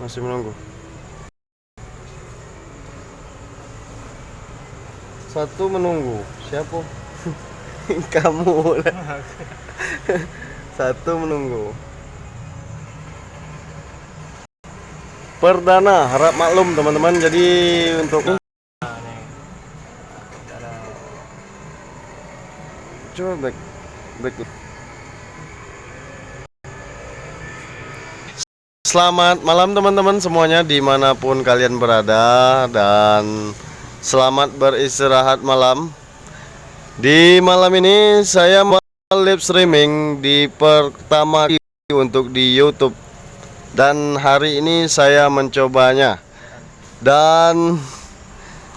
Masih menunggu. Satu menunggu. Siapa? Kamu lah. Satu menunggu. Perdana, harap maklum teman-teman. Jadi untuk coba back. Selamat malam teman-teman semuanya dimanapun kalian berada, dan selamat beristirahat malam. Di malam ini saya mau live streaming di pertama kali untuk di YouTube, dan hari ini saya mencobanya. Dan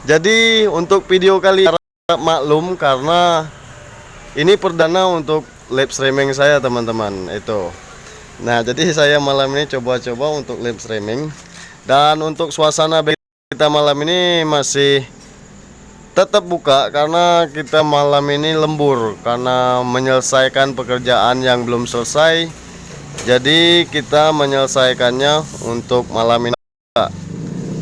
jadi untuk video kali ini harap maklum karena ini perdana untuk live streaming saya teman-teman itu. Nah, jadi saya malam ini coba-coba untuk live streaming. Dan untuk suasana kita malam ini masih tetap buka karena kita malam ini lembur karena menyelesaikan pekerjaan yang belum selesai. Jadi kita menyelesaikannya untuk malam ini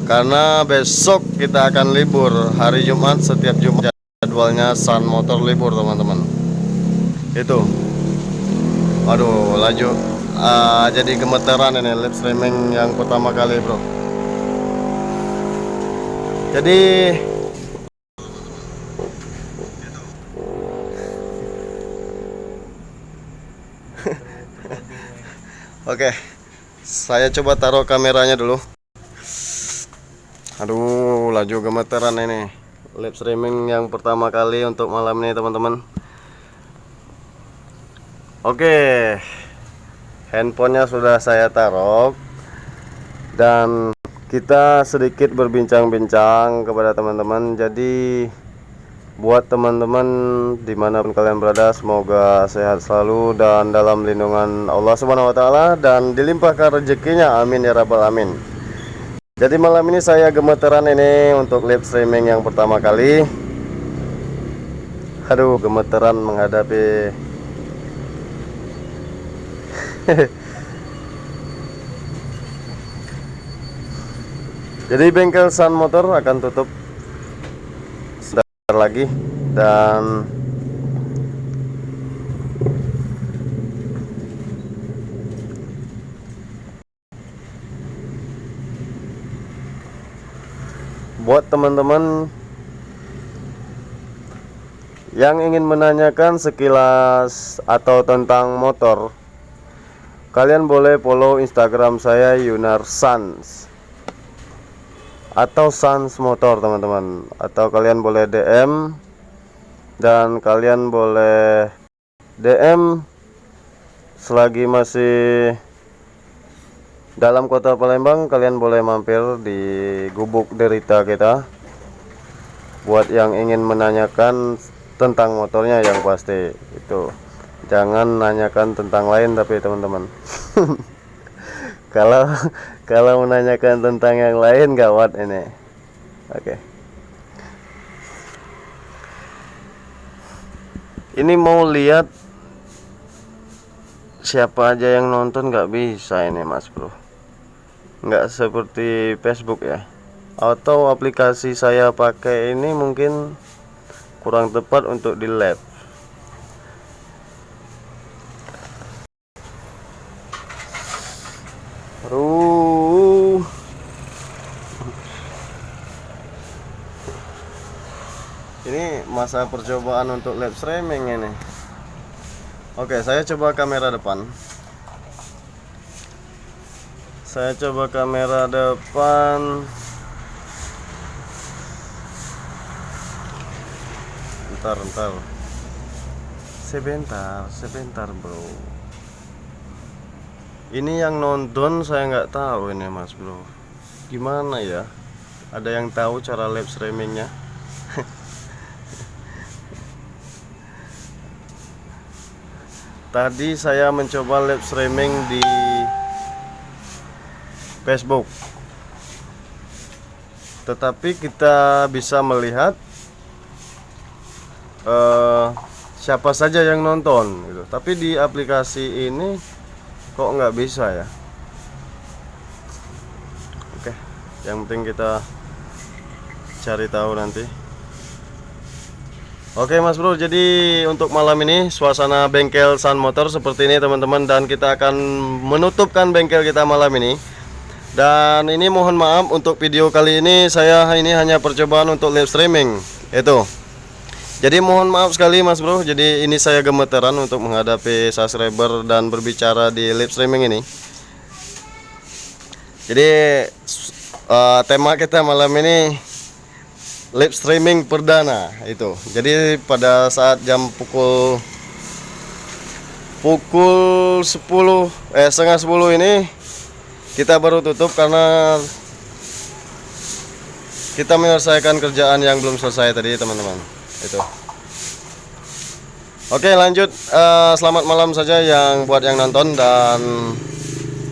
karena besok kita akan libur hari Jumat. Setiap Jumat jadwalnya Sun Motor libur teman-teman. Itu. Aduh, laju. Jadi gemeteran ini live streaming yang pertama kali bro. Jadi oke, saya coba taruh kameranya dulu. Aduh, laju gemeteran ini live streaming yang pertama kali untuk malam ini teman-teman. Oke, handphonenya sudah saya taruh dan kita sedikit berbincang-bincang kepada teman-teman. Jadi buat teman-teman dimanapun kalian berada, semoga sehat selalu dan dalam lindungan Allah Subhanahu Wa Taala dan dilimpahkan rezekinya, amin ya rabbal alamin. Jadi malam ini saya gemeteran ini untuk live streaming yang pertama kali. Aduh, gemeteran menghadapi jadi bengkel Sun Motor akan tutup sebentar lagi dan buat teman-teman yang ingin menanyakan sekilas atau tentang motor, kalian boleh follow Instagram saya Yunar Sans atau Sans Motor teman-teman, atau kalian boleh DM dan kalian boleh DM selagi masih dalam kota Palembang. Kalian boleh mampir di Gubuk Derita kita buat yang ingin menanyakan tentang motornya yang pasti itu. Jangan nanyakan tentang lain tapi teman-teman. Kalau menanyakan tentang yang lain gawat ini. Oke. Ini mau lihat siapa aja yang nonton nggak bisa ini mas bro. Nggak seperti Facebook ya. Atau aplikasi saya pakai ini mungkin kurang tepat untuk di live. Ini masa percobaan untuk live streaming ini. Oke, saya coba kamera depan. Saya coba kamera depan. Bentar. Sebentar bro. Ini yang nonton saya nggak tahu ini mas bro. Gimana ya? Ada yang tahu cara live streamingnya? Tadi saya mencoba live streaming di Facebook, tetapi kita bisa melihat siapa saja yang nonton gitu. Tapi di aplikasi ini kok nggak bisa ya? Yang penting kita cari tahu nanti. Oke Mas Bro, jadi untuk malam ini suasana bengkel Sun Motor seperti ini teman-teman, dan kita akan menutupkan bengkel kita malam ini. Dan ini mohon maaf untuk video kali ini, saya ini hanya percobaan untuk live streaming itu. Jadi mohon maaf sekali Mas Bro, jadi ini saya gemeteran untuk menghadapi subscriber dan berbicara di live streaming ini. Jadi tema kita malam ini live streaming perdana itu. Jadi pada saat jam pukul setengah 10 ini kita baru tutup karena kita menyelesaikan kerjaan yang belum selesai tadi teman-teman. Itu. Oke lanjut, selamat malam saja yang buat yang nonton, dan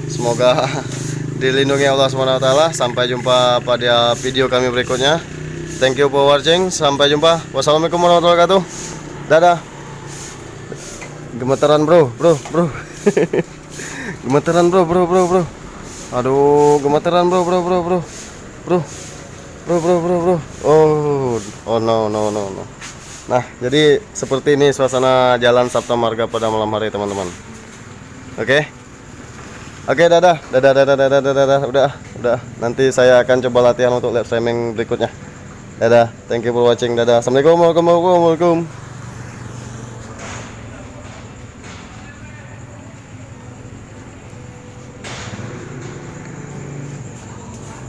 semoga dilindungi Allah SWT. Sampai jumpa pada video kami berikutnya. Thank you for watching. Sampai jumpa. Wassalamualaikum warahmatullahi wabarakatuh. Dadah. Gemeteran bro. Gemeteran bro. Aduh, gemeteran bro. Oh no. Nah, jadi seperti ini suasana Jalan Sabta Marga pada malam hari teman-teman. Oke, dadah. Udah. Nanti saya akan coba latihan untuk live streaming berikutnya. Dadah, thank you for watching. Dadah, assalamualaikum warahmatullahi wabarakatuh.